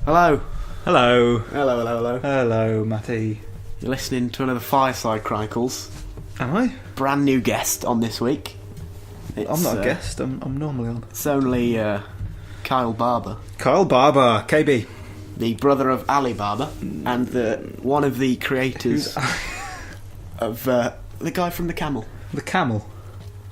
Hello. Hello. Hello, hello, hello. Hello, Matty. You're listening to another Fireside Chronicles. Am I? Brand new guest on this week. I'm not a guest, I'm normally on. It's only Kyle Barber. Kyle Barber, KB. The brother of Ali Barber, and one of the creators of the guy from The Camel. The Camel?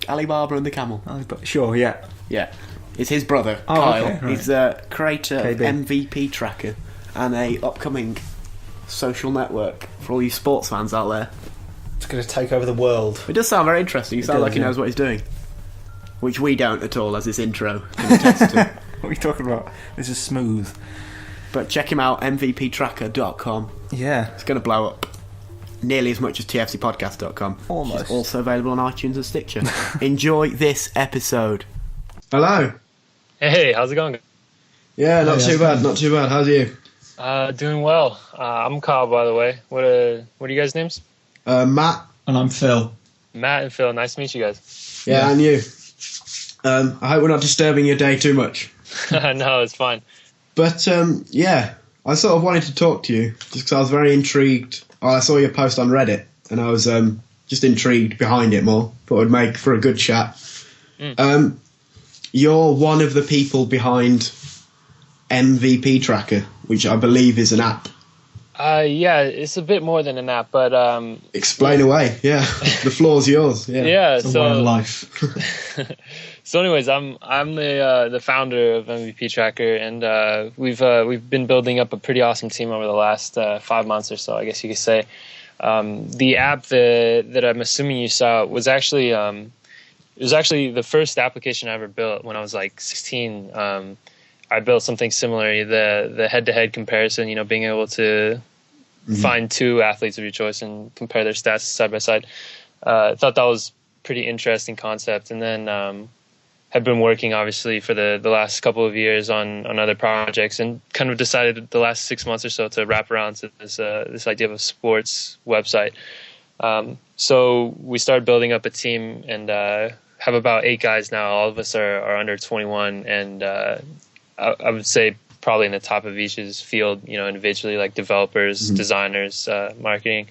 Ali Barber and The Camel. Sure, yeah. Yeah. It's his brother, Oh, Kyle. okay, right. He's a creator of KB. MVPTracker and a upcoming social network for all you sports fans out there. It's going to take over the world. It does sound very interesting. He sounds like he knows what he's doing. Which we don't at all, as this intro can attest to. What are you talking about? This is smooth. But check him out, MVPTracker.com. Yeah. It's going to blow up. Nearly as much as TFCpodcast.com. Almost. Which is also available on iTunes and Stitcher. Enjoy this episode. Hello. Hey, how's it going? Yeah, not too bad. How's you? Doing well. I'm Kyle, by the way. What are you guys' names? Matt. And I'm Phil. Matt and Phil. Nice to meet you guys. Yeah, and you. I hope we're not disturbing your day too much. No, it's fine. But, yeah, I sort of wanted to talk to you, just because I was very intrigued. I saw your post on Reddit, and I was just intrigued behind it more. Thought it would make for a good chat. You're one of the people behind MVPTracker, which I believe is an app. Yeah, it's a bit more than an app, but Explain away. Yeah, the floor's yours. Yeah. yeah. It's a way of life. So, anyways, I'm the founder of MVPTracker, and we've been building up a pretty awesome team over the last 5 months or so, I guess you could say. The app that I'm assuming you saw was actually it was actually the first application I ever built when I was like 16. I built something similar, the head-to-head comparison, being able to find two athletes of your choice and compare their stats side by side. I thought that was a pretty interesting concept. And then have been working, obviously, for the last couple of years on other projects, and kind of decided the last 6 months or so to wrap around to this idea of a sports website. So we started building up a team and have about 8 guys now. All of us are under 21, and I would say probably in the top of each's field, individually, like developers, designers, marketing.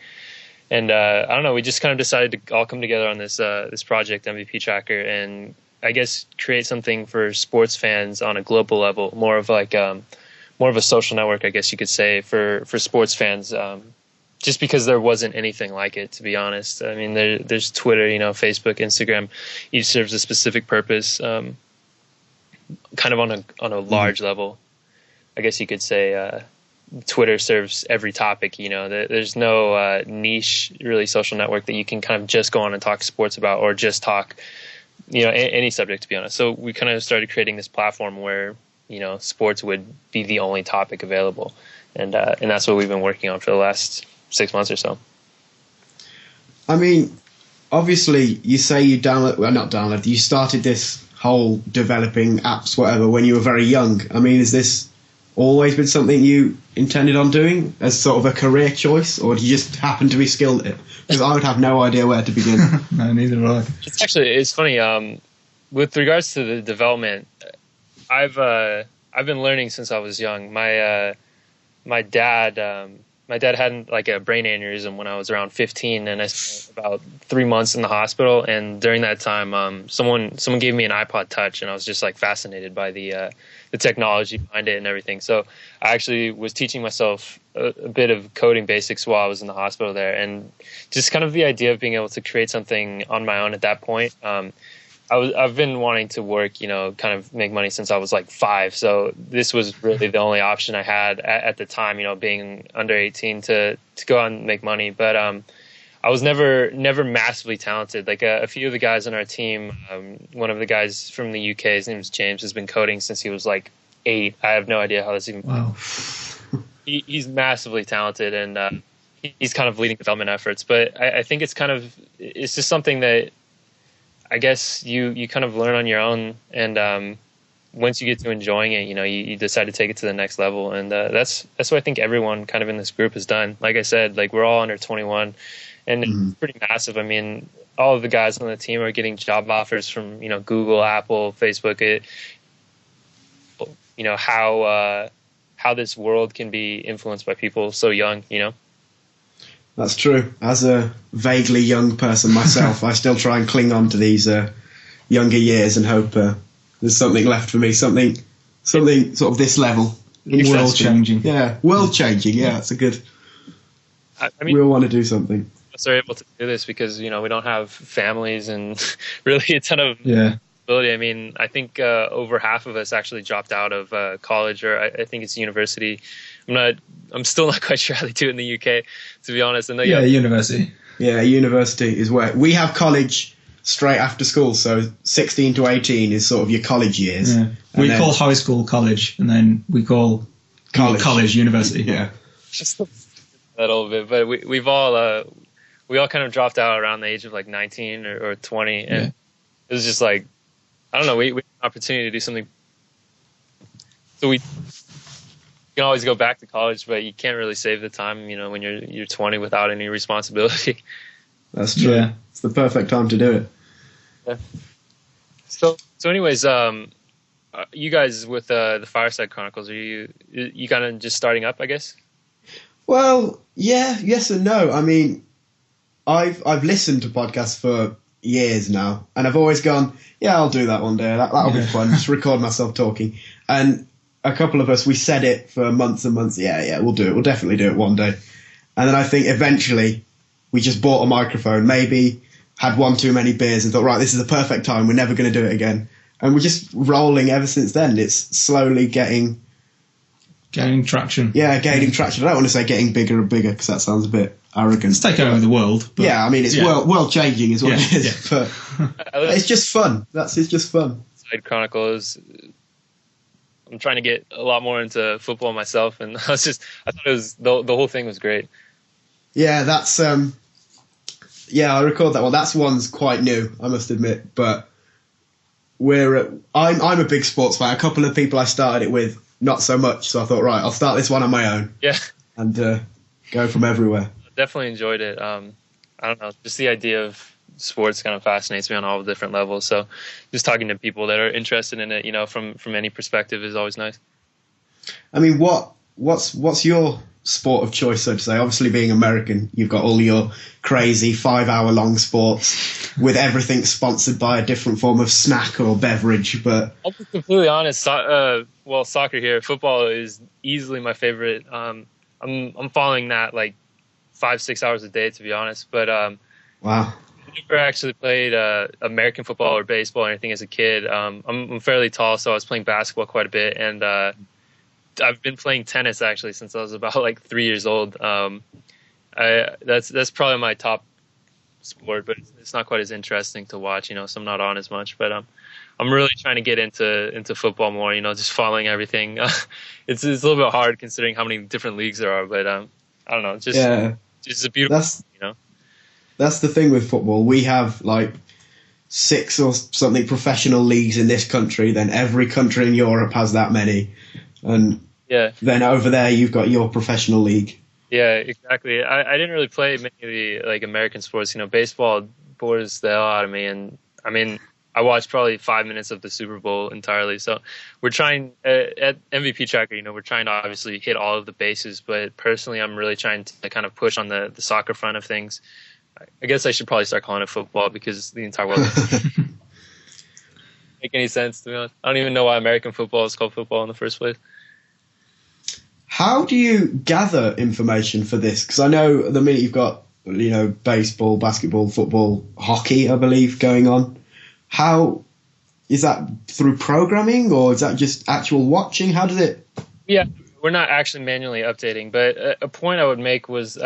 And I don't know, we just kind of decided to all come together on this project, MVPTracker, and I guess create something for sports fans on a global level, more of a social network, I guess you could say, for sports fans. Just because there wasn't anything like it, to be honest. I mean, there's Twitter, Facebook, Instagram. Each serves a specific purpose, kind of on a large level. I guess you could say Twitter serves every topic. There's no niche, really, social network that you can kind of just go on and talk sports about, or just talk, any subject, to be honest. So we kind of started creating this platform where sports would be the only topic available, and that's what we've been working on for the last 6 months or so. I mean, obviously, you say you started this whole developing apps, whatever, when you were very young. I mean, has this always been something you intended on doing as sort of a career choice, or do you just happen to be skilled at it? Because I would have no idea where to begin. No, neither would I. It's funny. With regards to the development, I've been learning since I was young. My dad had like a brain aneurysm when I was around 15, and I spent about 3 months in the hospital. And during that time, someone gave me an iPod Touch, and I was just like fascinated by the technology behind it and everything. So I actually was teaching myself a bit of coding basics while I was in the hospital there, and just kind of the idea of being able to create something on my own at that point. I've been wanting to work, kind of make money since I was like 5. So this was really the only option I had at the time, being under 18 to go out and make money. But I was never massively talented. Like a few of the guys on our team, one of the guys from the UK, his name is James, has been coding since he was like 8. I have no idea how this even. Wow. He's massively talented, and he's kind of leading development efforts. But I think it's just something that I guess you kind of learn on your own, and once you get to enjoying it, you decide to take it to the next level, and that's what I think everyone kind of in this group has done. Like I said, like we're all under 21, and it's pretty massive. I mean, all of the guys on the team are getting job offers from Google, Apple, Facebook. How how this world can be influenced by people so young, you know? That's true. As a vaguely young person myself, I still try and cling on to these younger years and hope there's something left for me, something sort of this level. World changing. Yeah, world changing. Yeah, that's a good. I mean, we all want to do something. us are able to do this because, you know, we don't have families and really a ton of Yeah. ability. I mean, I think over half of us actually dropped out of college, or I think it's university. I'm still not quite sure how they do it in the UK, to be honest. And Yeah, university. Yeah, university is where we have college straight after school. So 16 to 18 is sort of your college years. Yeah. We then- call high school college, and then we call college university. Yeah. just a little bit, but we all kind of dropped out around the age of like 19 or 20, and Yeah. it was just like, I don't know, we had an opportunity to do something. So we can always go back to college, but you can't really save the time, you know, when you're 20 without any responsibility. That's true. Yeah. It's the perfect time to do it. Yeah. So anyways, you guys with the Fireside Chronicles, are you kind of just starting up, I guess? Well, yeah, yes and no. I mean, I've listened to podcasts for years now, and I've always gone, yeah, I'll do that one day. That'll be fun. Just record myself talking. And a couple of us, we said it for months and months. Yeah, we'll do it. We'll definitely do it one day. And then I think eventually we just bought a microphone, maybe had one too many beers and thought, right, this is the perfect time. We're never going to do it again. And we're just rolling ever since then. It's slowly gaining traction. Yeah, gaining traction. I don't want to say getting bigger and bigger because that sounds a bit arrogant. It's taking over the world. But yeah, I mean, it's world changing is what it is. Yeah. But it's just fun. It's just fun. Side Chronicles. I'm trying to get a lot more into football myself, and I thought it was the whole thing was great. Yeah, that's I record that one. That's one's quite new, I must admit, but I'm a big sports fan. A couple of people I started it with, not so much. So I thought, right, I'll start this one on my own. Yeah, and go from everywhere. Definitely enjoyed it. I don't know, just the idea of sports kind of fascinates me on all different levels. So just talking to people that are interested in it, you know, from any perspective is always nice. I mean, what's your sport of choice, so to say? Obviously, being American, you've got all your crazy 5-hour-long sports with everything sponsored by a different form of snack or beverage. But I'll be completely honest. Soccer here, football is easily my favorite. I'm following that like 5-6 hours a day, to be honest. But wow. I never actually played American football or baseball or anything as a kid. I'm fairly tall, so I was playing basketball quite a bit, and I've been playing tennis actually since I was about like 3 years old. That's probably my top sport, but it's not quite as interesting to watch, you know, so I'm not on as much. But I'm really trying to get into football more, you know, just following everything. It's a little bit hard considering how many different leagues there are, but I don't know, just a beautiful, you know. That's the thing with football. We have like 6 or something professional leagues in this country. Then every country in Europe has that many. And then over there, you've got your professional league. Yeah, exactly. I didn't really play many of the like American sports. You know, baseball bores the hell out of me. And I mean, I watched probably 5 minutes of the Super Bowl entirely. So we're trying at MVPTracker, you know, we're trying to obviously hit all of the bases. But personally, I'm really trying to kind of push on the soccer front of things. I guess I should probably start calling it football because the entire world doesn't make any sense, to be honest. I don't even know why American football is called football in the first place. How do you gather information for this? Because I know at the minute you've got, you know, baseball, basketball, football, hockey, I believe, going on. How is that through programming or is that just actual watching? How does it? Yeah, we're not actually manually updating, but a point I would make was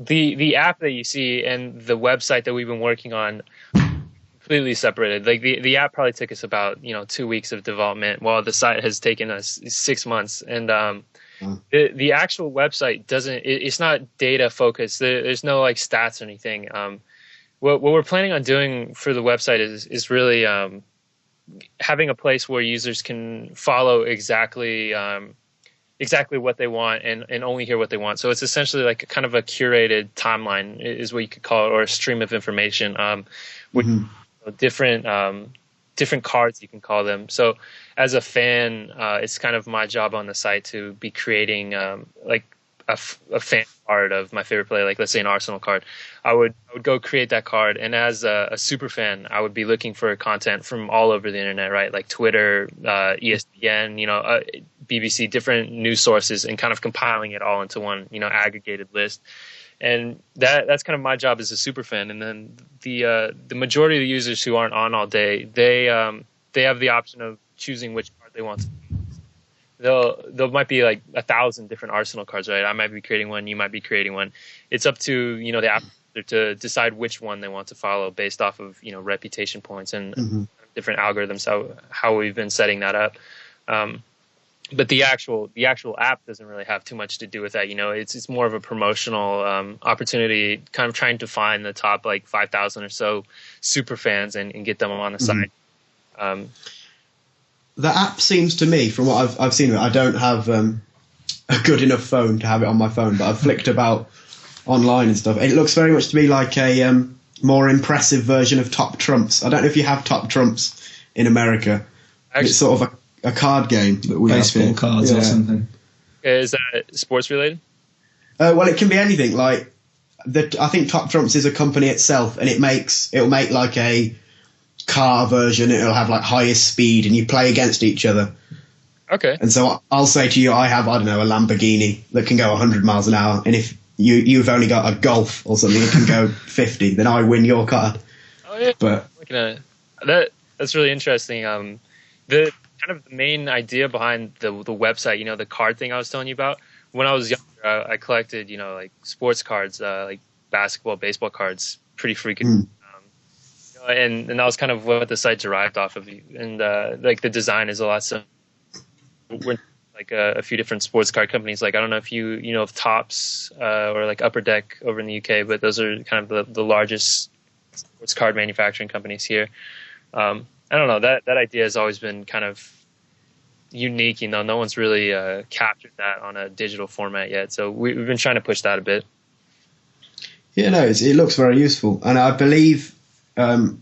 the app that you see and the website that we've been working on completely separated. Like the app probably took us about 2 weeks of development, while the site has taken us 6 months. And the actual website it's not data focused. There's no like stats or anything. What we're planning on doing for the website is really having a place where users can follow exactly what they want and only hear what they want. So it's essentially like a kind of a curated timeline is what you could call it, or a stream of information with different different cards, you can call them. So as a fan, it's kind of my job on the site to be creating like a fan card of my favorite player, like let's say an Arsenal card. I would go create that card, and as a super fan, I would be looking for content from all over the internet, right? Like Twitter, ESPN, BBC, different news sources, and kind of compiling it all into one, aggregated list. And that's kind of my job as a super fan. And then the majority of the users who aren't on all day, they have the option of choosing which card they want to use. There might be like 1,000 different Arsenal cards, right? I might be creating one, you might be creating one. It's up to the app to decide which one they want to follow based off of reputation points and different algorithms. How we've been setting that up. But the actual app doesn't really have too much to do with that. It's more of a promotional opportunity, kind of trying to find the top like 5,000 or so super fans and get them on the site. The app seems to me, from what I've seen of it, I don't have a good enough phone to have it on my phone, but I've flicked about online and stuff. It looks very much to me like a more impressive version of Top Trumps. I don't know if you have Top Trumps in America. Actually, it's sort of a card game that we baseball have cards or something. Is that sports related? Well, it can be anything. Like I think Top Trumps is a company itself, and it'll make like a car version. It'll have like highest speed, and you play against each other. Okay. And so I'll say to you, I have, I don't know, a Lamborghini that can go 100 miles an hour, and if you've only got a Golf or something that can go 50, then I win your card. Oh yeah. But that's really interesting. The kind of the main idea behind the website, the card thing I was telling you about. When I was younger, I collected, like sports cards, like basketball, baseball cards, pretty freaking. And that was kind of what the site derived off of. And like the design is a lot so. We're like a few different sports card companies. Like I don't know if you know of Topps or like Upper Deck over in the UK, but those are kind of the largest sports card manufacturing companies here. I don't know, that idea has always been kind of unique. No one's really captured that on a digital format yet. So we've been trying to push that a bit. Yeah, no, it looks very useful. And I believe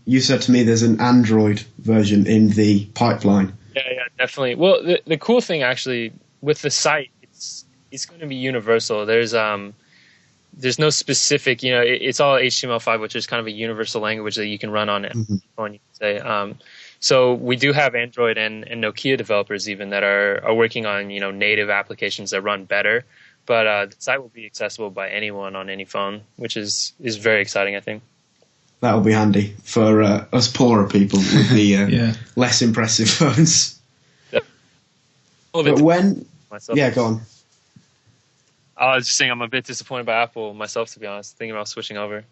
you said to me there's an Android version in the pipeline. Yeah, definitely. Well, the cool thing actually with the site, it's going to be universal. There's no specific, it's all HTML5, which is kind of a universal language that you can run on phone, you can say. So we do have Android and Nokia developers even that are working on, native applications that run better. But the site will be accessible by anyone on any phone, which is very exciting, I think. That'll be handy for us poorer people with the less impressive phones. But when... Yeah, go on. I was just saying I'm a bit disappointed by Apple myself, to be honest, thinking about switching over.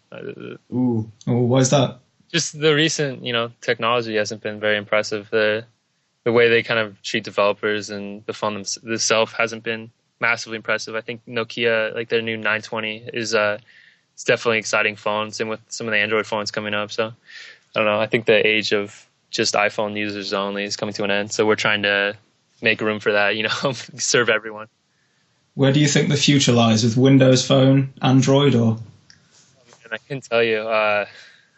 Ooh. Oh, why is that? Just the recent, technology hasn't been very impressive. The way they kind of treat developers and the phone itself hasn't been massively impressive. I think Nokia, like their new 920, is it's definitely an exciting phone. Same with some of the Android phones coming up. So I don't know. I think the age of just iPhone users only is coming to an end. So we're trying to make room for that. Serve everyone. Where do you think the future lies, with Windows Phone, Android, or? And I can tell you, I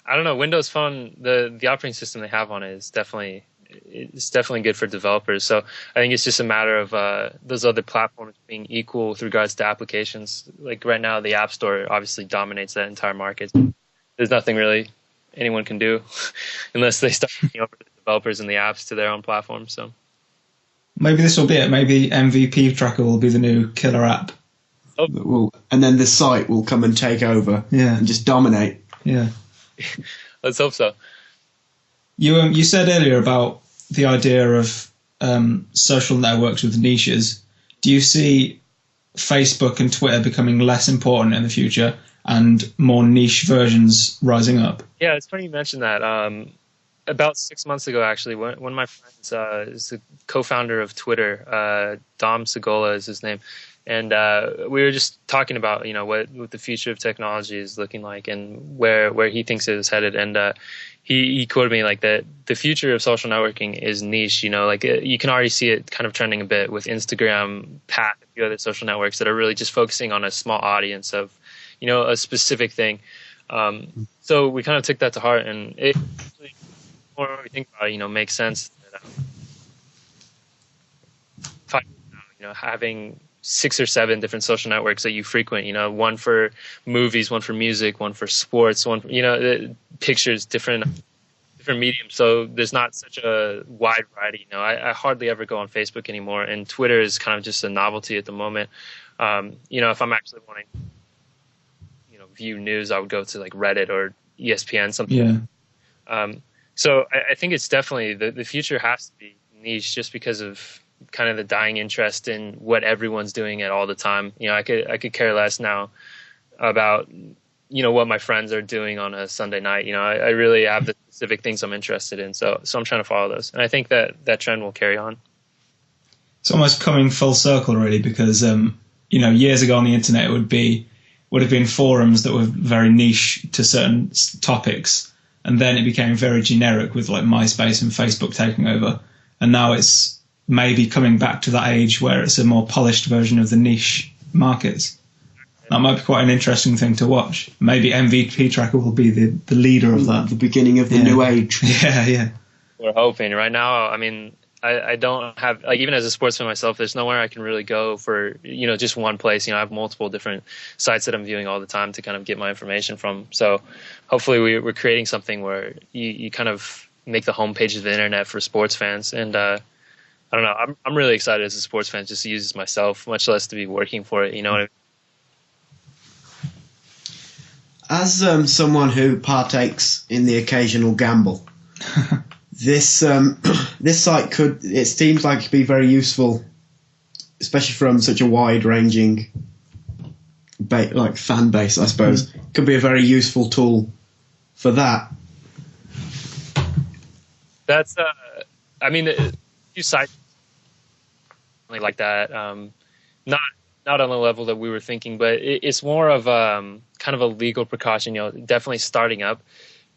don't know. Windows Phone, the operating system they have on it is definitely good for developers. So I think it's just a matter of those other platforms being equal with regards to applications. Like right now, the App Store obviously dominates that entire market. There's nothing really anyone can do unless they start taking over the developers and the apps to their own platform. So. Maybe this will be it. Maybe MVPTracker will be the new killer app. And then the site will come and take over and just dominate. Yeah. Let's hope so. You said earlier about the idea of social networks with niches. Do you see Facebook and Twitter becoming less important in the future and more niche versions rising up? Yeah, it's funny you mentioned that. About 6 months ago, actually, one of my friends is the co-founder of Twitter. Dom Segola is his name. And we were just talking about, what the future of technology is looking like and where he thinks it is headed. And he quoted me like that the future of social networking is niche. You can already see it kind of trending a bit with Instagram, Pat, a few other social networks that are really just focusing on a small audience of, a specific thing. So we kind of took that to heart, and more we think about it, makes sense. That, 5 years now, having 6 or 7 different social networks that you frequent, one for movies, one for music, one for sports, one for, pictures, different mediums. So there's not such a wide variety. I hardly ever go on Facebook anymore, and Twitter is kind of just a novelty at the moment. If I'm actually wanting, view news, I would go to like Reddit or ESPN, something. Yeah. So I think it's definitely the future has to be niche, just because of kind of the dying interest in what everyone's doing at all the time. I could care less now about what my friends are doing on a Sunday night. I really have the specific things I'm interested in, so I'm trying to follow those, and I think that trend will carry on. It's almost coming full circle, really, because years ago on the internet it would have been forums that were very niche to certain topics, and then it became very generic with like MySpace and Facebook taking over, and now it's maybe coming back to that age where it's a more polished version of the niche markets. That might be quite an interesting thing to watch. Maybe MVPTracker will be the leader of that. The beginning of the new age. Yeah. We're hoping. Right now, I mean, I don't have, like, even as a sportsman myself, there's nowhere I can really go for, just one place. I have multiple different sites that I'm viewing all the time to kind of get my information from. So hopefully we're creating something where you kind of make the homepage of the internet for sports fans. And I don't know, I'm really excited as a sports fan just to use this myself, much less to be working for it. You know what I mean? As someone who partakes in the occasional gamble, this site it seems like it could be very useful, especially from such a wide-ranging fan base, I suppose. Could be a very useful tool for that. That's I mean, a few sites like that. Not on the level that we were thinking, but it's more of kind of a legal precaution. Definitely starting up,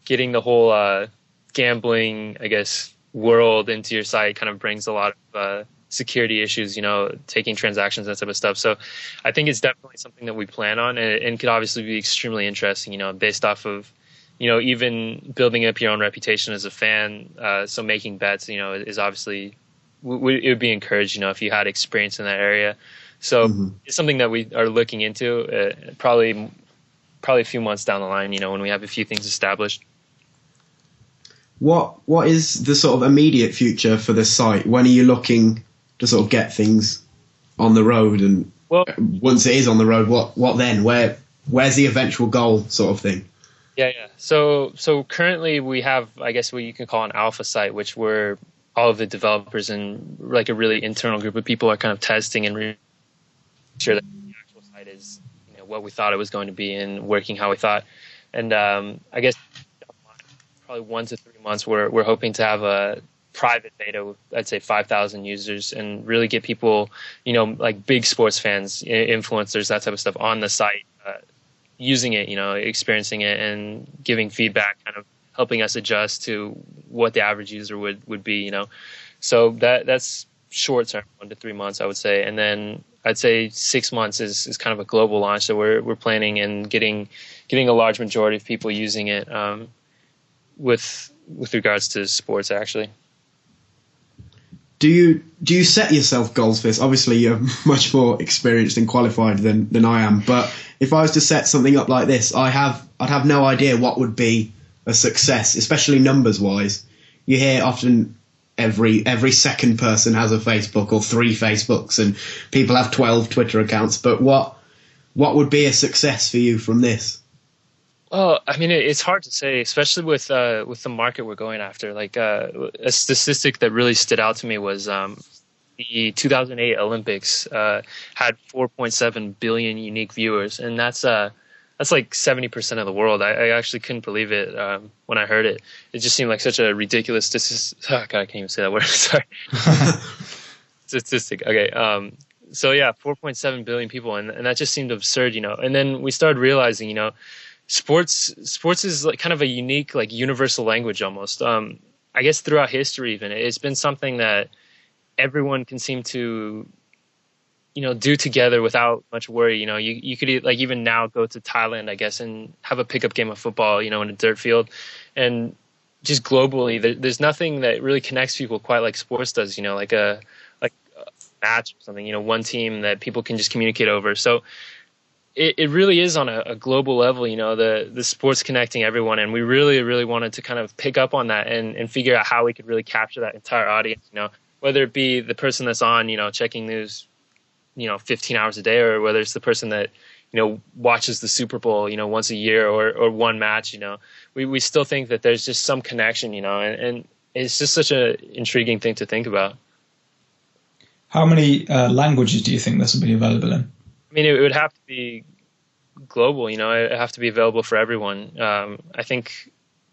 getting the whole gambling, I guess, world into your site kind of brings a lot of security issues. Taking transactions, that type of stuff. So I think it's definitely something that we plan on, and could obviously be extremely interesting. Based off of even building up your own reputation as a fan. So making bets, is obviously it would be encouraged. If you had experience in that area. So It's something that we are looking into probably a few months down the line, when we have a few things established. What is the sort of immediate future for this site? When are you looking to sort of get things on the road? And once it is on the road, what then? Where's the eventual goal, sort of thing? Yeah. So currently we have, I guess, what you can call an alpha site, which we're all of the developers and like a really internal group of people are kind of testing and sure that the actual site is what we thought it was going to be and working how we thought. And I guess probably 1 to 3 months we're hoping to have a private beta with, I'd say, 5,000 users, and really get people, like big sports fans, influencers, that type of stuff on the site, using it, experiencing it and giving feedback, kind of helping us adjust to what the average user would be. So that's short term, 1 to 3 months, I would say. And then I'd say 6 months is kind of a global launch that we're planning, and getting a large majority of people using it with regards to sports, actually. Do you set yourself goals for this? Obviously, you're much more experienced and qualified than I am. But if I was to set something up like this, I'd have no idea what would be a success, especially numbers wise. You hear often every second person has a Facebook or 3 Facebooks, and people have 12 Twitter accounts. But what would be a success for you from this? Well, I mean, it's hard to say, especially with the market we're going after. Like a statistic that really stood out to me was the 2008 Olympics had 4.7 billion unique viewers, and that's like 70% of the world. I actually couldn't believe it when I heard it. It just seemed like such a ridiculous statistic. Oh, God, I can't even say that word. Sorry. Statistic. Okay. So yeah, 4.7 billion people, and that just seemed absurd, And then we started realizing, sports is like kind of a unique, like universal language almost. I guess throughout history, even it's been something that everyone can seem to do together without much worry. You could like even now go to Thailand, I guess, and have a pickup game of football, in a dirt field, and just globally, there's nothing that really connects people quite like sports does. Like a match or something. One team that people can just communicate over. So it really is on a global level. The sports connecting everyone, and we really, really wanted to kind of pick up on that and figure out how we could really capture that entire audience. Whether it be the person that's on, checking news, 15 hours a day, or whether it's the person that watches the Super Bowl, once a year or one match. We still think that there's just some connection, and it's just such an intriguing thing to think about. How many languages do you think this will be available in? I mean, it would have to be global, it would have to be available for everyone. I think,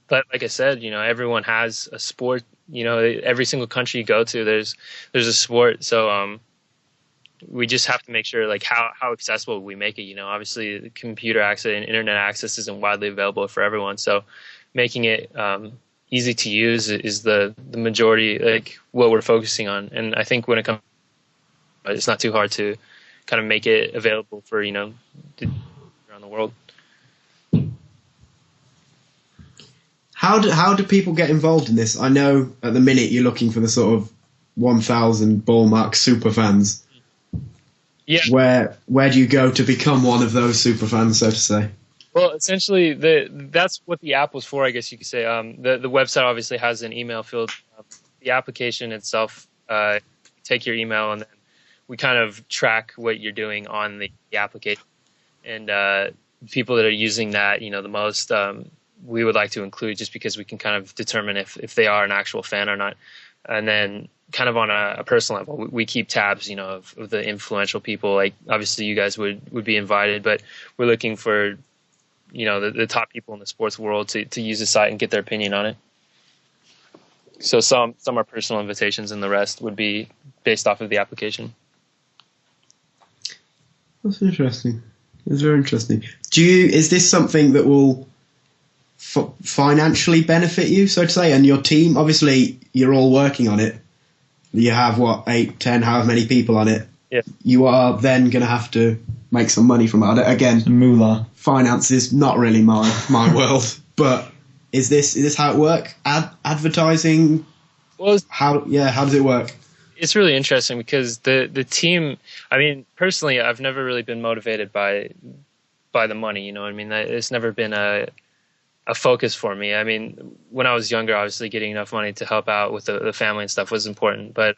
but like I said, everyone has a sport, every single country you go to, there's a sport. So, we just have to make sure like how accessible we make it. Obviously the computer access and internet access isn't widely available for everyone. So making it easy to use is the majority, like what we're focusing on. And I think when it comes, it's not too hard to kind of make it available for, around the world. How do people get involved in this? I know at the minute you're looking for the sort of 1,000 ballmark super fans. Yeah. Where do you go to become one of those super fans, so to say? Well, essentially, that's what the app was for, I guess you could say. The website obviously has an email field. The application itself, take your email, and then we kind of track what you're doing on the application. And people that are using that, the most, we would like to include, just because we can kind of determine if they are an actual fan or not. And then kind of on a personal level, we keep tabs, of the influential people. Like obviously you guys would be invited, but we're looking for, the top people in the sports world to use the site and get their opinion on it. So some are personal invitations, and the rest would be based off of the application. That's interesting. It's very interesting. Is this something that will financially benefit you, so to say, and your team? Obviously you're all working on it. You have 8, 10, however many people on it. Yeah. You are then going to have to make some money from it. Again, moolah. Finance is not really my world, but is this how it works? Advertising? Well, how does it work? It's really interesting because the team. I mean, personally, I've never really been motivated by the money. You know what I mean? It's never been a focus for me. I mean, when I was younger, obviously getting enough money to help out with the family and stuff was important, but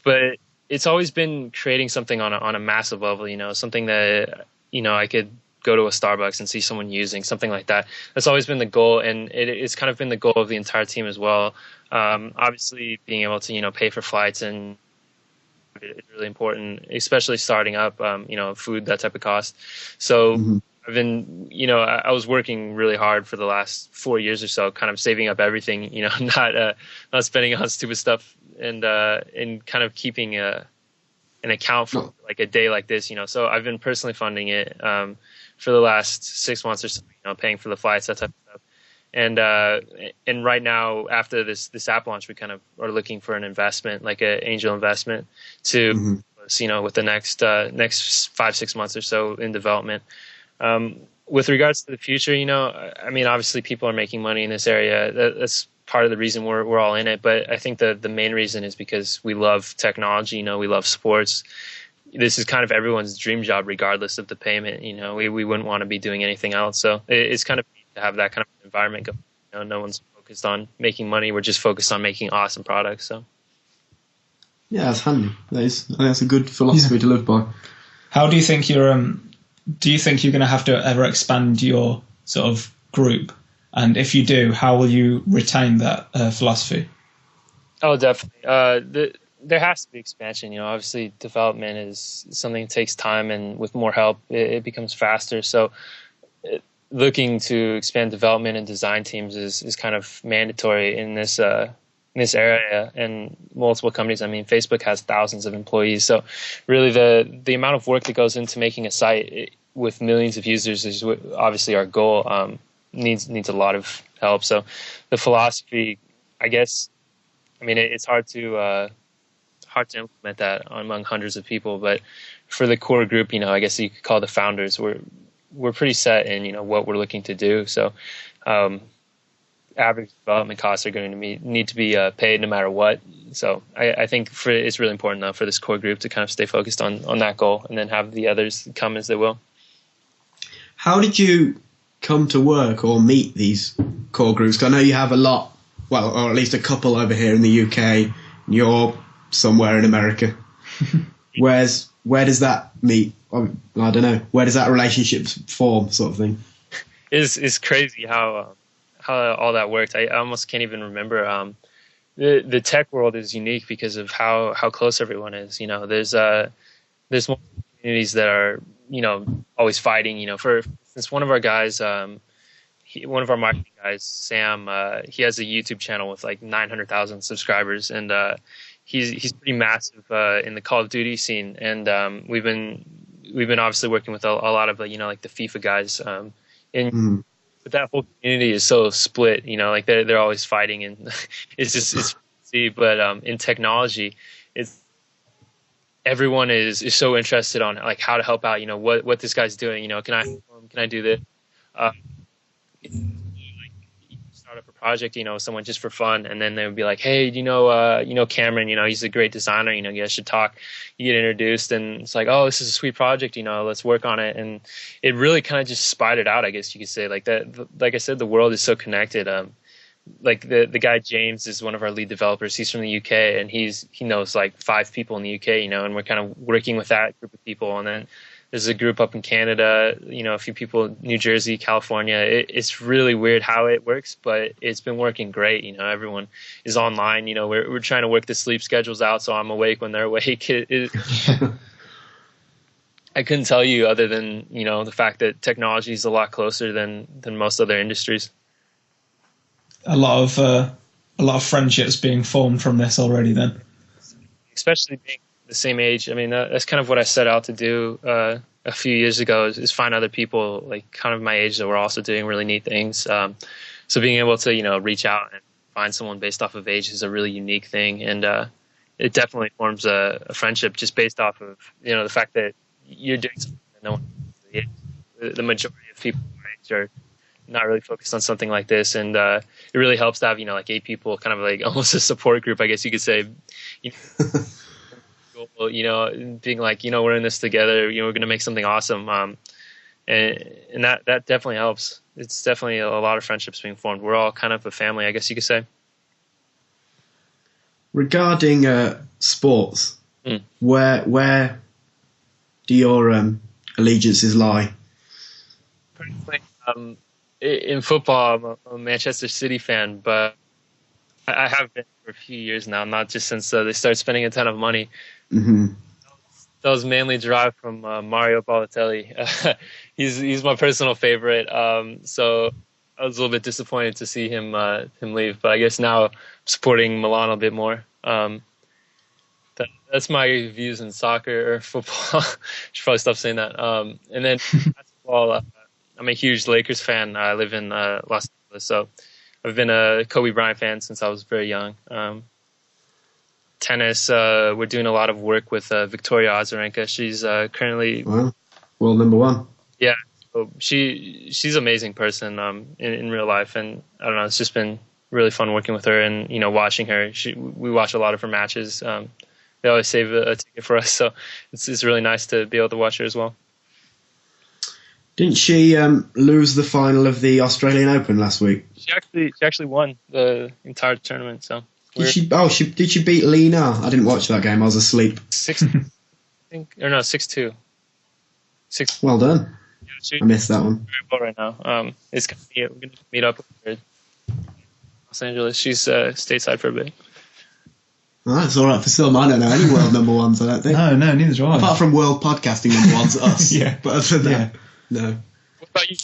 but it's always been creating something on a massive level, something that, I could go to a Starbucks and see someone using, something like that. That's always been the goal, and it's kind of been the goal of the entire team as well. Obviously being able to, pay for flights and it's really important, especially starting up, food, that type of cost. So I've been, I was working really hard for the last 4 years or so, kind of saving up everything, not spending on stupid stuff, and kind of keeping an account for like a day like this, So I've been personally funding it for the last 6 months or so, paying for the flights, that type of stuff. And right now, after this app launch, we kind of are looking for an investment, like an angel investment, to with the next 5-6 months or so in development. With regards to the future, I mean, obviously people are making money in this area. That's part of the reason we're all in it. But I think the main reason is because we love technology. We love sports. This is kind of everyone's dream job, regardless of the payment. We wouldn't want to be doing anything else. So it's kind of neat to have that kind of environment going. No one's focused on making money. We're just focused on making awesome products. So yeah, that's handy. That's a good philosophy to live by. How do you think do you think you're going to have to ever expand your sort of group? And if you do, how will you retain that philosophy? Oh, definitely. There has to be expansion. Obviously development is something that takes time, and with more help, it becomes faster. So looking to expand development and design teams is kind of mandatory in this area, and multiple companies. I mean, Facebook has thousands of employees. So really the amount of work that goes into making a site with millions of users is obviously our goal. Needs a lot of help. So the philosophy, I guess, I mean, it's hard to implement that among hundreds of people, but for the core group, I guess you could call the founders, we're pretty set in, what we're looking to do. So, average development costs are going to need to be paid no matter what. So I think it's really important though for this core group to kind of stay focused on that goal, and then have the others come as they will. How did you come to work or meet these core groups? 'Cause I know you have a lot, well, or at least a couple over here in the UK. You're somewhere in America. Where does that meet? I don't know. Where does that relationship form, sort of thing? It's crazy how all that worked. I almost can't even remember. The tech world is unique because of how close everyone is. There's multiple communities that are always fighting. For instance, one of our guys, one of our marketing guys, Sam, he has a YouTube channel with like 900,000 subscribers, and he's pretty massive in the Call of Duty scene. And we've been obviously working with a lot of like the FIFA guys. But that whole community is so split. Like they're always fighting, and it's see. But in technology, everyone is so interested on like how to help out. What this guy's doing. Can I do this? Start up a project, with someone just for fun, and then they would be like, hey, Cameron, he's a great designer, you guys should talk. You get introduced, and it's like, oh, this is a sweet project, let's work on it. And it really kind of just spied it out, I guess you could say. Like that, like I said, the world is so connected. Like the guy James is one of our lead developers. He's from the UK, and he knows like 5 people in the UK, and we're kind of working with that group of people. And then there's a group up in Canada, a few people, New Jersey, California. It's really weird how it works, but it's been working great. Everyone is online. We're trying to work the sleep schedules out, so I'm awake when they're awake. I couldn't tell you other than, the fact that technology is a lot closer than most other industries. A lot of friendships being formed from this already then. Especially being the same age. I mean, that's kind of what I set out to do a few years ago is find other people like kind of my age that were also doing really neat things. So being able to, reach out and find someone based off of age is a really unique thing. And it definitely forms a friendship just based off of, the fact that you're doing something that no one else. The majority of people my age are not really focused on something like this. And it really helps to have, like 8 people, kind of like almost a support group, I guess you could say. Being like, we're in this together, we're going to make something awesome. And that definitely helps. It's definitely a lot of friendships being formed. We're all kind of a family, I guess you could say. Regarding sports, where do your allegiances lie? Personally, in football, I'm a Manchester City fan, but I have been for a few years now, not just since they started spending a ton of money. Mm-hmm. That was mainly derived from Mario Balotelli. He's my personal favorite. So I was a little bit disappointed to see him leave, but I guess now I'm supporting Milan a bit more. That's my views in soccer or football. Should probably stop saying that. And then basketball, I'm a huge Lakers fan. I live in Los Angeles, so I've been a Kobe Bryant fan since I was very young. Tennis, we're doing a lot of work with Victoria Azarenka. She's currently world number 1. Yeah, so she's an amazing person in real life, and I don't know, it's just been really fun working with her and watching her. We watch a lot of her matches. They always save a ticket for us, so it's really nice to be able to watch her as well. Didn't she lose the final of the Australian Open last week? She actually won the entire tournament. So did she beat Lee Na? I didn't watch that game. I was asleep. 6-2. 6-2. Well done. Yeah, I missed that one. Very well right now. We're going to meet up with her in Los Angeles. She's stateside for a bit. Oh, it's all right for some. I don't know any world number 1s. I don't think. No, neither do I. Apart from world podcasting number 1s, us. Yeah, but other than that, no. What about you?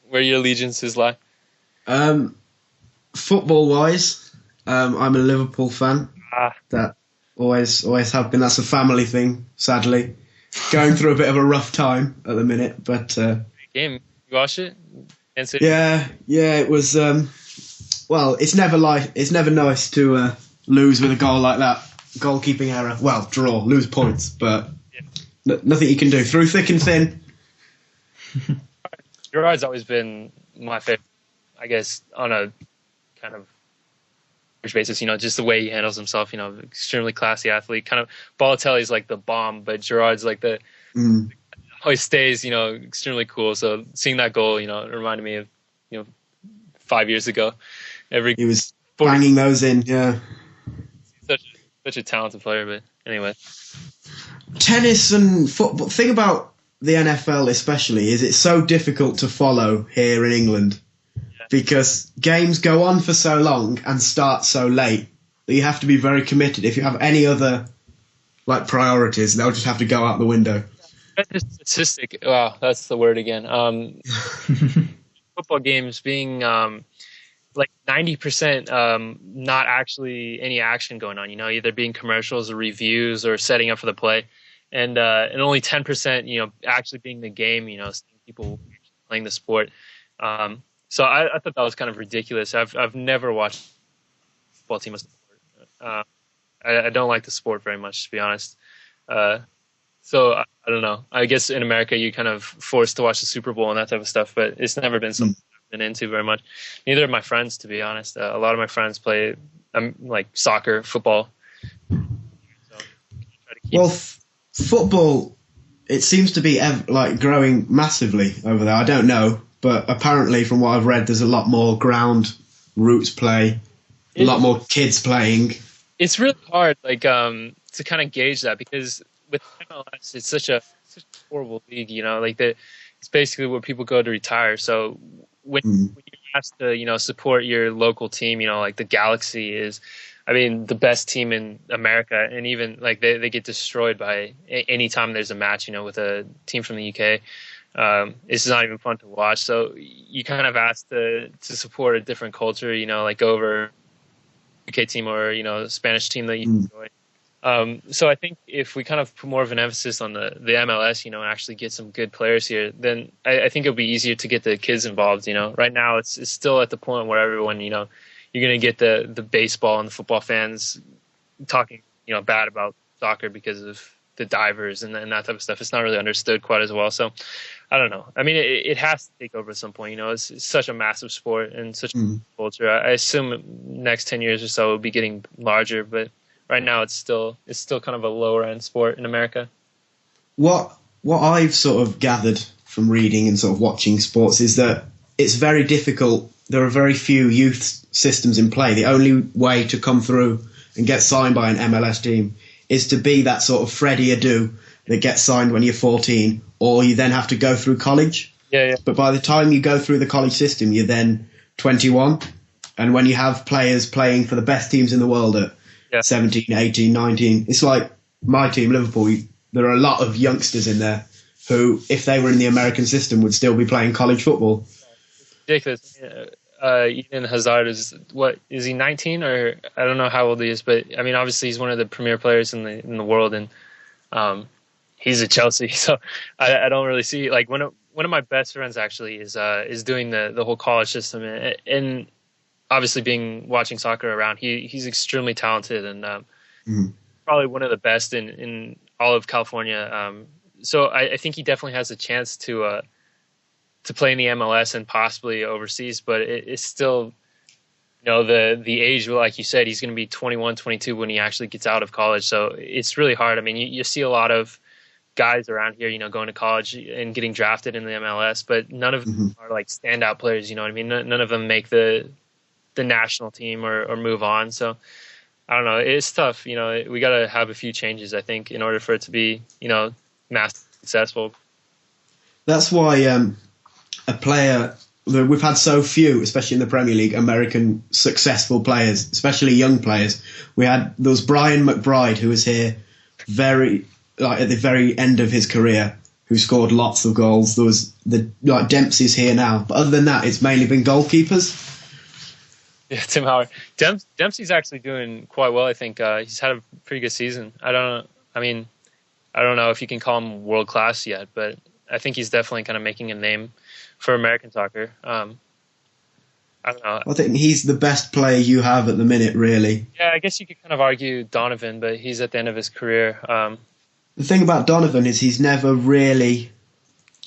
Where your allegiances lie? Football wise, I'm a Liverpool fan. That always have been. That's a family thing. Sadly, going through a bit of a rough time at the minute. But game, you watch it? Yeah. It was. Well, it's never nice to lose with a goal like that. Goalkeeping error. Well, draw, lose points, but nothing you can do through thick and thin. Gerard's always been my favorite, I guess, on a kind of basis, just the way he handles himself, extremely classy athlete. Kind of Balotelli's like the bomb, but Gerard's like the how he stays, extremely cool. So seeing that goal, it reminded me of 5 years ago. He was banging those in, yeah. Such a talented player, but anyway. Tennis and football. The thing about the NFL especially is it's so difficult to follow here in England because games go on for so long and start so late that you have to be very committed. If you have any other priorities, they'll just have to go out the window. Statistic. Wow, that's the word again. Football games being 90% not actually any action going on. Either being commercials or reviews or setting up for the play, and only 10% actually being the game. Seeing people playing the sport. So I thought that was kind of ridiculous. I've never watched a football team as a sport. I don't like the sport very much, to be honest. So I don't know. I guess in America you're kind of forced to watch the Super Bowl and that type of stuff, but it's never been something I've been into very much. Neither of my friends, to be honest. A lot of my friends play soccer, football. So, football, it seems to be growing massively over there. I don't know, but apparently from what I've read, there's a lot more ground roots play, a lot more kids playing. It's really hard, to kind of gauge that because with MLS, it's such a horrible league. It's basically where people go to retire. So when you're asked to, support your local team, the Galaxy is, the best team in America, and even they get destroyed by any time there's a match, with a team from the UK. It's not even fun to watch. So you kind of asked to support a different culture, go over UK team or, Spanish team that you enjoy. So I think if we kind of put more of an emphasis on the MLS, and actually get some good players here, then I think it'll be easier to get the kids involved. Right now it's still at the point where everyone, you're going to get the baseball and the football fans talking, bad about soccer because of the divers and that type of stuff. It's not really understood quite as well. So I don't know. It has to take over at some point. It's such a massive sport and such a culture. I assume next 10 years or so it'll be getting larger, but right now it's still kind of a lower end sport in America. What I've sort of gathered from reading and sort of watching sports is that it's very difficult. There are very few youth systems in play. The only way to come through and get signed by an MLS team is to be that sort of Freddie Adu that gets signed when you're 14, or you then have to go through college. Yeah. But by the time you go through the college system, you're then 21. And when you have players playing for the best teams in the world at 17, 18, 19, it's like my team, Liverpool, there are a lot of youngsters in there who, if they were in the American system, would still be playing college football. Ridiculous. Eden Hazard is he 19 or I don't know how old he is, but obviously he's one of the premier players in the world, and he's at Chelsea, so I don't really see one of my best friends actually is doing the whole college system, and obviously watching soccer around, he's extremely talented and probably one of the best in all of California. So I think he definitely has a chance to play in the MLS and possibly overseas, but it's still, the age, like you said, he's going to be 21, 22 when he actually gets out of college. So it's really hard. You see a lot of guys around here, going to college and getting drafted in the MLS, but none of them are standout players. You know what I mean? None of them make the national team or move on. So I don't know. It's tough. We got to have a few changes, I think, in order for it to be, mass successful. That's why a player, we've had so few, especially in the Premier League, American successful players, especially young players. There was Brian McBride, who was here at the very end of his career, who scored lots of goals. There was Dempsey's here now, but other than that, it's mainly been goalkeepers. Yeah, Tim Howard. Dempsey's actually doing quite well. I think he's had a pretty good season. I don't know if you can call him world class yet, but I think he's definitely kind of making a name for American soccer. I don't know. I think he's the best player you have at the minute, really. Yeah, I guess you could kind of argue Donovan, but he's at the end of his career. The thing about Donovan is he's never really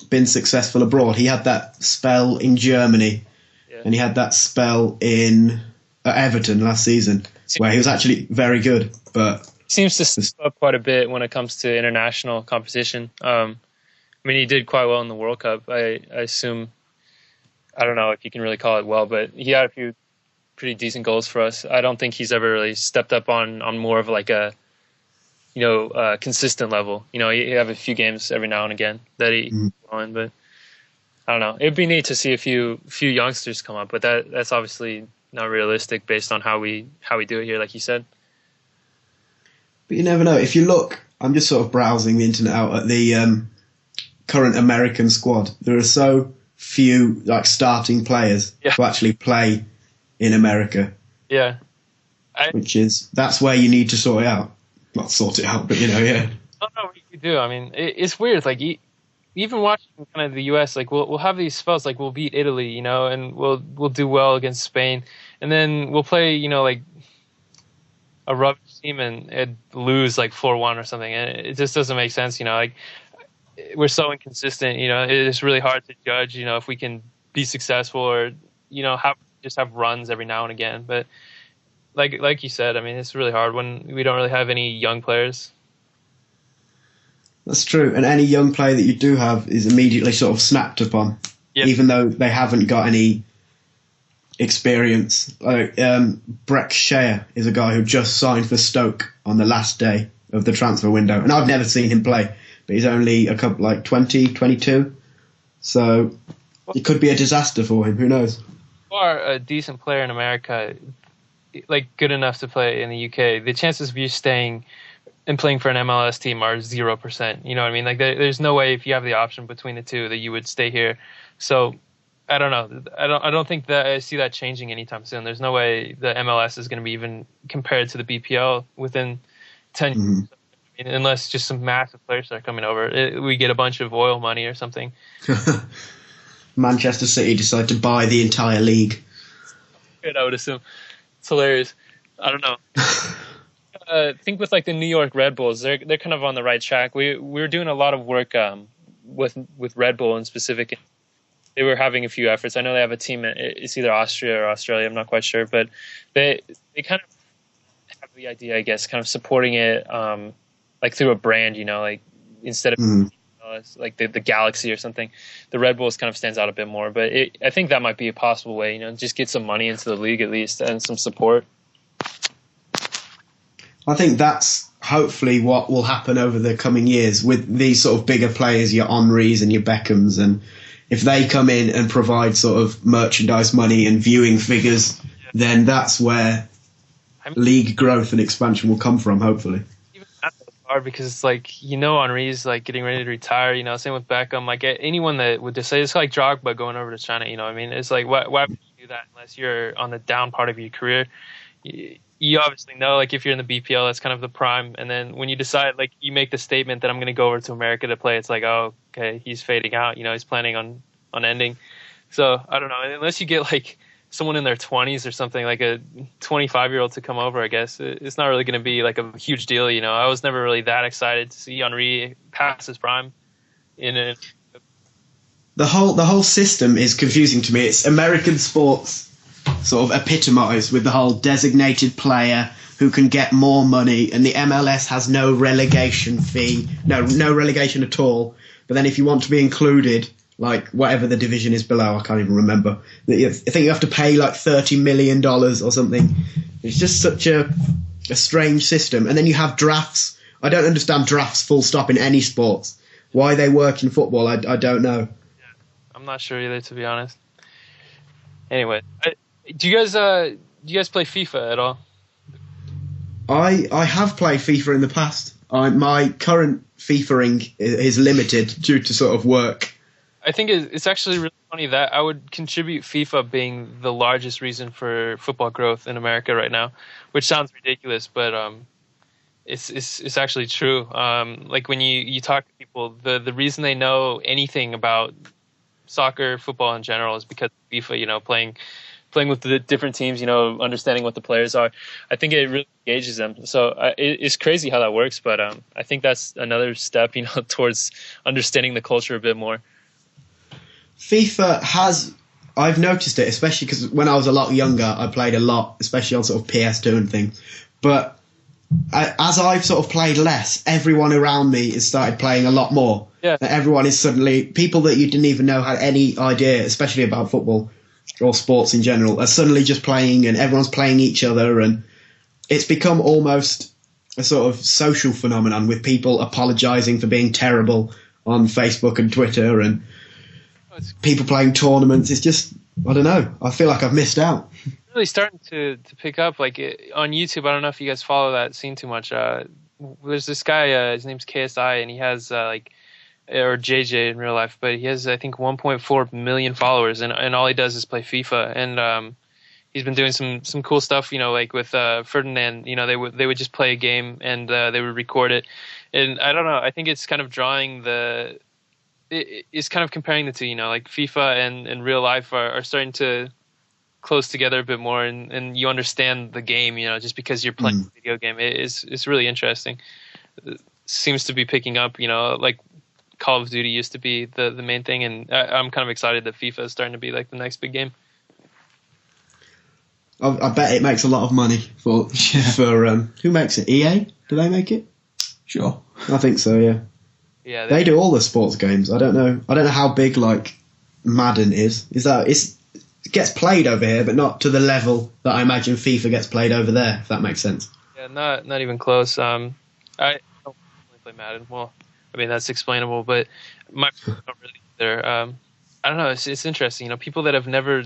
been successful abroad. He had that spell in Germany, and he had that spell in at Everton last season, where he was actually very good. But seems to step up quite a bit when it comes to international competition. I mean, he did quite well in the World Cup. I assume, I don't know if you can really call it well, but he had a few pretty decent goals for us. I don't think he's ever really stepped up on more of like a, consistent level. You have a few games every now and again that he on, but I don't know. It'd be neat to see a few youngsters come up, but that's obviously not realistic based on how we do it here, like you said. But you never know. If you look, I'm just sort of browsing the internet out at the current American squad. There are so few like starting players who actually play in America. Yeah. That's where you need to sort it out. Not sort it out, but yeah. I don't know what you do. I mean, it's weird. Like even watching kind of the U.S., like we'll have these spells, like we'll beat Italy, and we'll do well against Spain, and then we'll play, like a rubbish team and lose like 4-1 or something. And it just doesn't make sense, like we're so inconsistent, it's really hard to judge, if we can be successful or, have runs every now and again. But like you said, I mean, it's really hard when we don't really have any young players. That's true. And any young player that you do have is immediately sort of snapped upon, even though they haven't got any experience. Like Breck Shea is a guy who just signed for Stoke on the last day of the transfer window, and I've never seen him play, but he's only a couple, like 20, 22, so it could be a disaster for him. Who knows? You are a decent player in America, like good enough to play in the UK. The chances of you staying and playing for an MLS team are 0%. You know what I mean? Like there's no way if you have the option between the two that you would stay here. So I don't know. I don't think that I see that changing anytime soon. There's no way the MLS is going to be even compared to the BPL within 10 years. I mean, unless just some massive players start coming over. We get a bunch of oil money or something. Manchester City decide to buy the entire league. I would assume. It's hilarious. I don't know. I think with like the New York Red Bulls, they're kind of on the right track. We're doing a lot of work with Red Bull in specific. They were having a few efforts. I know they have a team. It's either Austria or Australia. I'm not quite sure, but they kind of have the idea, I guess, kind of supporting it like through a brand. Like instead of like the Galaxy or something, the Red Bulls kind of stands out a bit more. But I think that might be a possible way. Just get some money into the league at least and some support. I think that's hopefully what will happen over the coming years with these sort of bigger players, your Henrys and your Beckhams, and if they come in and provide sort of merchandise money and viewing figures, then that's where league growth and expansion will come from, hopefully. Even that's hard because it's like, Henry's like getting ready to retire, same with Beckham. Like anyone that would just say it's like Drogba going over to China, what I mean? It's like, why would you do that unless you're on the down part of your career? You obviously know, like, if you're in the BPL, that's kind of the prime. And then when you decide, like, you make the statement that I'm going to go over to America to play, it's like, oh, okay, he's fading out. He's planning on ending. So, I don't know. Unless you get, like, someone in their 20s or something, like a 25-year-old to come over, I guess, it's not really going to be, like, a huge deal, I was never really that excited to see Henry pass his prime in it. The whole system is confusing to me. It's American sports sort of epitomised with the whole designated player who can get more money, and the MLS has no relegation fee, no relegation at all. But then if you want to be included, like whatever the division is below, I can't even remember. I think you have to pay like $30 million or something. It's just such a strange system. And then you have drafts. I don't understand drafts full stop in any sports. Why they work in football, I don't know. Yeah, I'm not sure either, to be honest. Anyway, do you guys play FIFA at all? I have played FIFA in the past. My current FIFAing is limited due to sort of work. I think it's actually really funny that I would contribute FIFA being the largest reason for football growth in America right now, which sounds ridiculous, but it's actually true. Like when you talk to people, the reason they know anything about soccer, football in general, is because of FIFA. Playing with the different teams, understanding what the players are. I think it really engages them. So it's crazy how that works, but I think that's another step, towards understanding the culture a bit more. FIFA has I've noticed it, especially because when I was a lot younger, I played a lot, especially on sort of PS2 and things. But as I've sort of played less, everyone around me has started playing a lot more. Yeah. And everyone is suddenly, people that you didn't even know had any idea, especially about football or sports in general, are suddenly just playing, and everyone's playing each other, and it's become almost a sort of social phenomenon with people apologising for being terrible on Facebook and Twitter, and people playing tournaments. It's just, I don't know, I feel like I've missed out. Really starting to pick up, like on YouTube. I don't know if you guys follow that scene too much. There's this guy, his name's KSI, and he has or JJ in real life, but he has, I think, 1.4 million followers, and all he does is play FIFA. And he's been doing some cool stuff, like with Ferdinand. They would just play a game, and they would record it. And I don't know, I think it's kind of drawing it's kind of comparing the two. Like FIFA and real life are starting to close together a bit more, and you understand the game, just because you're playing a video game. It's really interesting. It seems to be picking up, like Call of Duty used to be the main thing, and I'm kind of excited that FIFA is starting to be like the next big game. I bet it makes a lot of money for who makes it? EA? Do they make it? Sure. I think so, yeah. Yeah, they do all the sports games. I don't know how big like Madden is. It gets played over here, but not to the level that I imagine FIFA gets played over there, if that makes sense. Yeah, not even close. I don't really play Madden. Well, I mean, that's explainable, but my don't really either. I don't know. It's interesting. People that have never,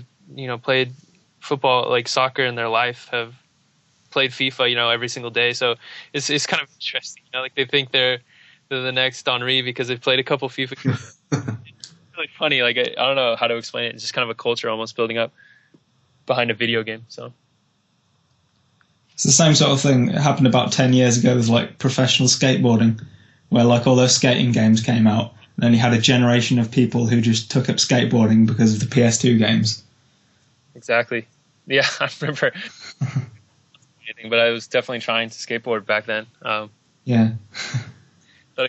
played football, like soccer, in their life have played FIFA, every single day. So it's kind of interesting. Like they think they're the next Henry because they've played a couple FIFA games. It's really funny. Like I don't know how to explain it. It's just kind of a culture almost building up behind a video game. So it's the same sort of thing. It happened about 10 years ago with like professional skateboarding, where like all those skating games came out, and then you had a generation of people who just took up skateboarding because of the PS2 games. Exactly. Yeah, I remember. But I was definitely trying to skateboard back then. Yeah.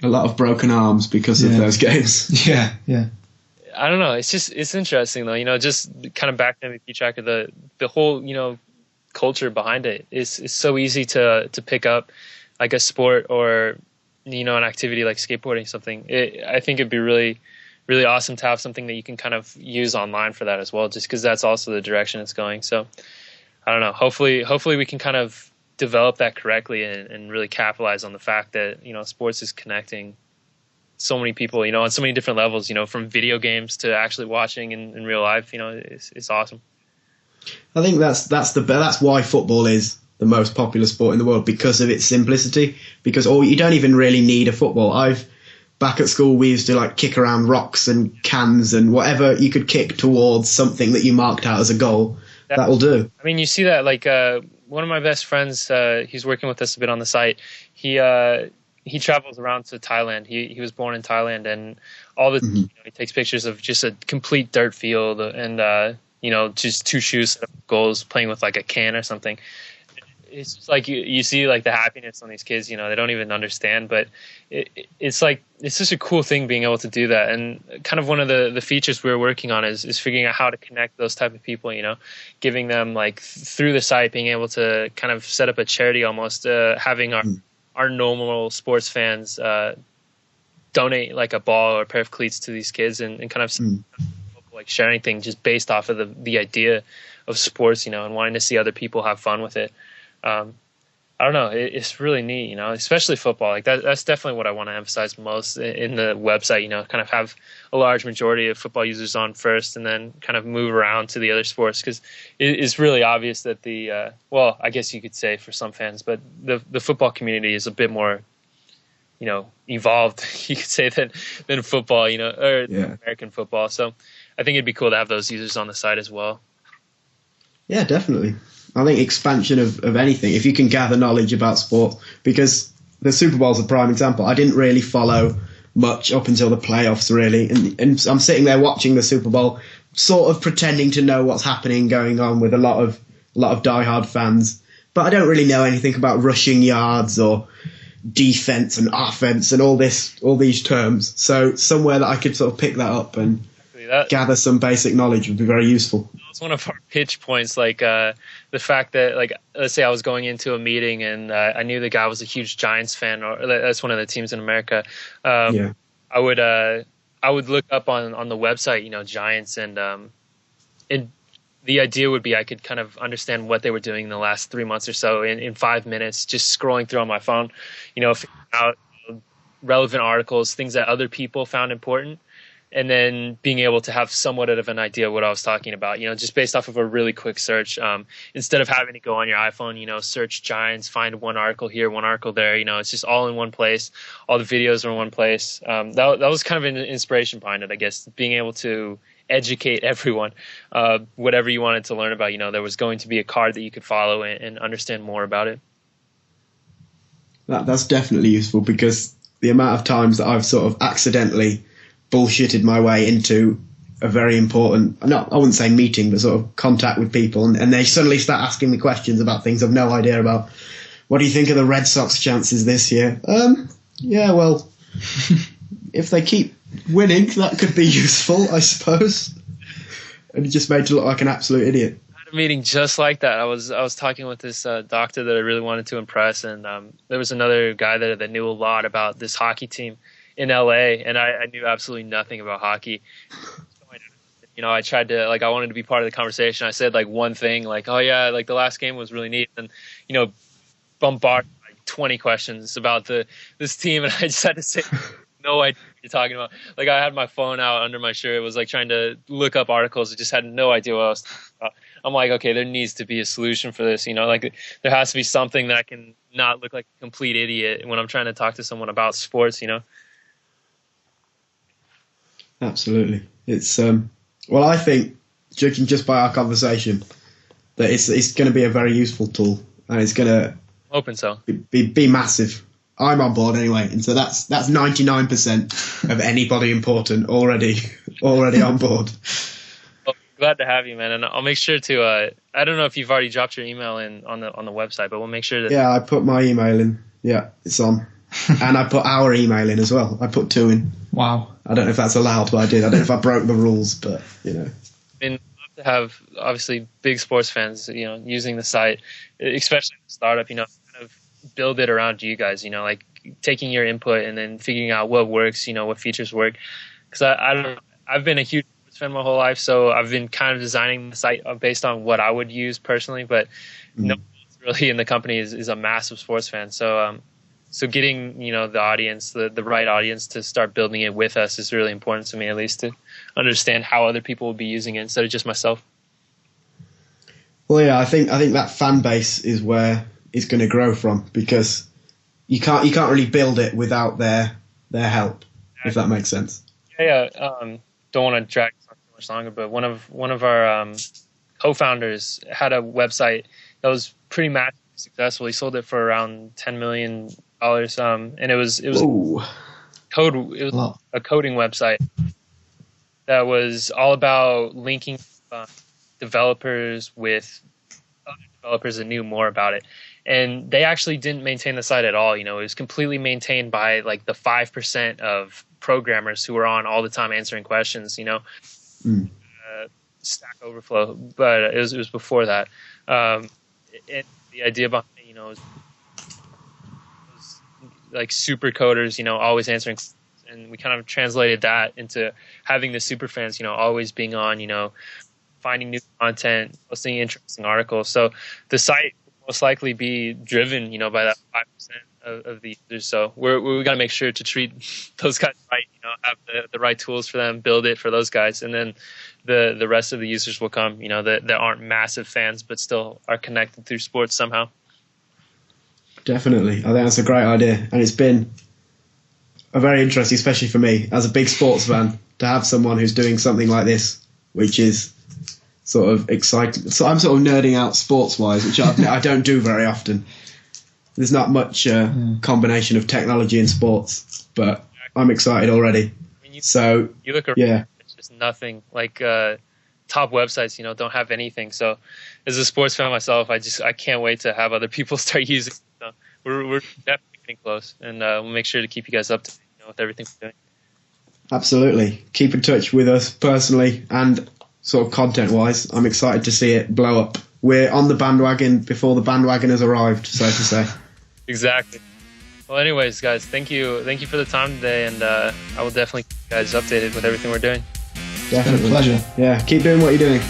A lot of broken arms because of those games. Yeah. I don't know. It's interesting though. Just kind of back to MVPTracker, the whole culture behind it is so easy to pick up, like a sport or an activity like skateboarding, something. I think it'd be really, really awesome to have something that you can kind of use online for that as well, just because that's also the direction it's going. So I don't know. Hopefully we can kind of develop that correctly and really capitalize on the fact that sports is connecting so many people, on so many different levels, from video games to actually watching in real life. It's awesome. I think that's why football is the most popular sport in the world, because of its simplicity. Because you don't even really need a football. Back at school, we used to like kick around rocks and cans and whatever you could kick towards something that you marked out as a goal. That will do. I mean, you see that like one of my best friends, he's working with us a bit on the site. He travels around to Thailand. He was born in Thailand, and all the he takes pictures of just a complete dirt field and just two shoes, goals, playing with like a can or something. It's just like you see like the happiness on these kids. They don't even understand, but it's like it's such a cool thing being able to do that. And kind of one of the features we're working on is figuring out how to connect those type of people. Giving them like through the site, being able to kind of set up a charity almost, having our normal sports fans donate like a ball or a pair of cleats to these kids and kind of like share anything just based off of the idea of sports, and wanting to see other people have fun with it. I don't know. It's really neat, especially football. Like that's definitely what I want to emphasize most in the website. Kind of have a large majority of football users on first, and then kind of move around to the other sports, because it's really obvious that I guess you could say for some fans, but the football community is a bit more, evolved. You could say than football, or American football. So I think it'd be cool to have those users on the site as well. Yeah, definitely. I think expansion of anything, if you can gather knowledge about sport, because the Super Bowl's a prime example. I didn't really follow much up until the playoffs, really. And I'm sitting there watching the Super Bowl, sort of pretending to know what's going on with a lot of diehard fans. But I don't really know anything about rushing yards or defense and offense and all these terms. So somewhere that I could sort of pick that up and gather some basic knowledge would be very useful. That's one of our pitch points, like the fact that, like, let's say I was going into a meeting and I knew the guy was a huge Giants fan, or that's one of the teams in America. Yeah. I would look up on the website, Giants, and the idea would be I could kind of understand what they were doing in the last 3 months or so in 5 minutes, just scrolling through on my phone, figuring out relevant articles, things that other people found important, and then being able to have somewhat of an idea of what I was talking about, just based off of a really quick search, instead of having to go on your iPhone, search Giants, find one article here, one article there, it's just all in one place. All the videos are in one place. That was kind of an inspiration behind it, I guess, being able to educate everyone, whatever you wanted to learn about, there was going to be a card that you could follow and understand more about it. That's definitely useful, because the amount of times that I've sort of accidentally bullshitted my way into a very important, no, I wouldn't say meeting, but sort of contact with people, and they suddenly start asking me questions about things I've no idea about. What do you think of the Red Sox chances this year? Yeah, well, if they keep winning, that could be useful, I suppose. And it just made you look like an absolute idiot. I had a meeting just like that. I was talking with this doctor that I really wanted to impress, and there was another guy there that knew a lot about this hockey team in LA, and I knew absolutely nothing about hockey. I tried to, I wanted to be part of the conversation. I said one thing, oh yeah, the last game was really neat, and bombarded 20 questions about this team, and I just had to say no idea what you're talking about. I had my phone out under my shirt. It was trying to look up articles. I just had no idea what I was talking about. I'm like, okay, there needs to be a solution for this. There has to be something that I can not look like a complete idiot when I'm trying to talk to someone about sports. Absolutely. It's well, I think, judging just by our conversation, that it's going to be a very useful tool, and it's going to open so be massive. I'm on board anyway, and so that's 99% of anybody important already on board. Well, glad to have you, man, and I'll make sure to. I don't know if you've already dropped your email in on the website, but we'll make sure that. Yeah, I put my email in. Yeah, it's on, and I put our email in as well. I put 2 in. Wow. I don't know if that's allowed, but I did. I don't know if I broke the rules, but I mean, to have obviously big sports fans, using the site, especially the startup, kind of build it around you guys, taking your input and then figuring out what works, what features work. Because I don't know, I've been a huge sports fan my whole life, so I've been kind of designing the site based on what I would use personally, but no one else really in the company is a massive sports fan. So getting, the audience, the right audience to start building it with us is really important to me, at least to understand how other people will be using it instead of just myself. Well, yeah, I think that fan base is where it's going to grow from, because you can't really build it without their help, if that makes sense. Yeah. Don't want to drag this on too much longer, but one of our co-founders had a website that was pretty massively successful. He sold it for around $10 million. And it was code. It was a coding website that was all about linking developers with other developers that knew more about it. And they actually didn't maintain the site at all. It was completely maintained by the 5% of programmers who were on all the time answering questions. Stack Overflow, but it was before that. And the idea behind it, was super coders, always answering, and we kind of translated that into having the super fans, always being on, finding new content, posting interesting articles. So the site will most likely be driven, by that 5% of the users. So we got to make sure to treat those guys right, have the right tools for them, build it for those guys, and then the rest of the users will come, that aren't massive fans but still are connected through sports somehow. Definitely. I think that's a great idea. And it's been a very interesting, especially for me, as a big sports fan, to have someone who's doing something like this, which is sort of exciting. So I'm sort of nerding out sports-wise, which I don't do very often. There's not much combination of technology and sports, but I'm excited already. You look around, it's just nothing. Top websites, don't have anything. So as a sports fan myself, I can't wait to have other people start using it. So we're definitely getting close, and we'll make sure to keep you guys up to date, with everything we're doing. Absolutely. Keep in touch with us personally and sort of content-wise. I'm excited to see it blow up. We're on the bandwagon before the bandwagon has arrived, so to say. Exactly. Well, anyways, guys, thank you for the time today, and I will definitely keep you guys updated with everything we're doing. Definitely. It's been a pleasure. Yeah, keep doing what you're doing.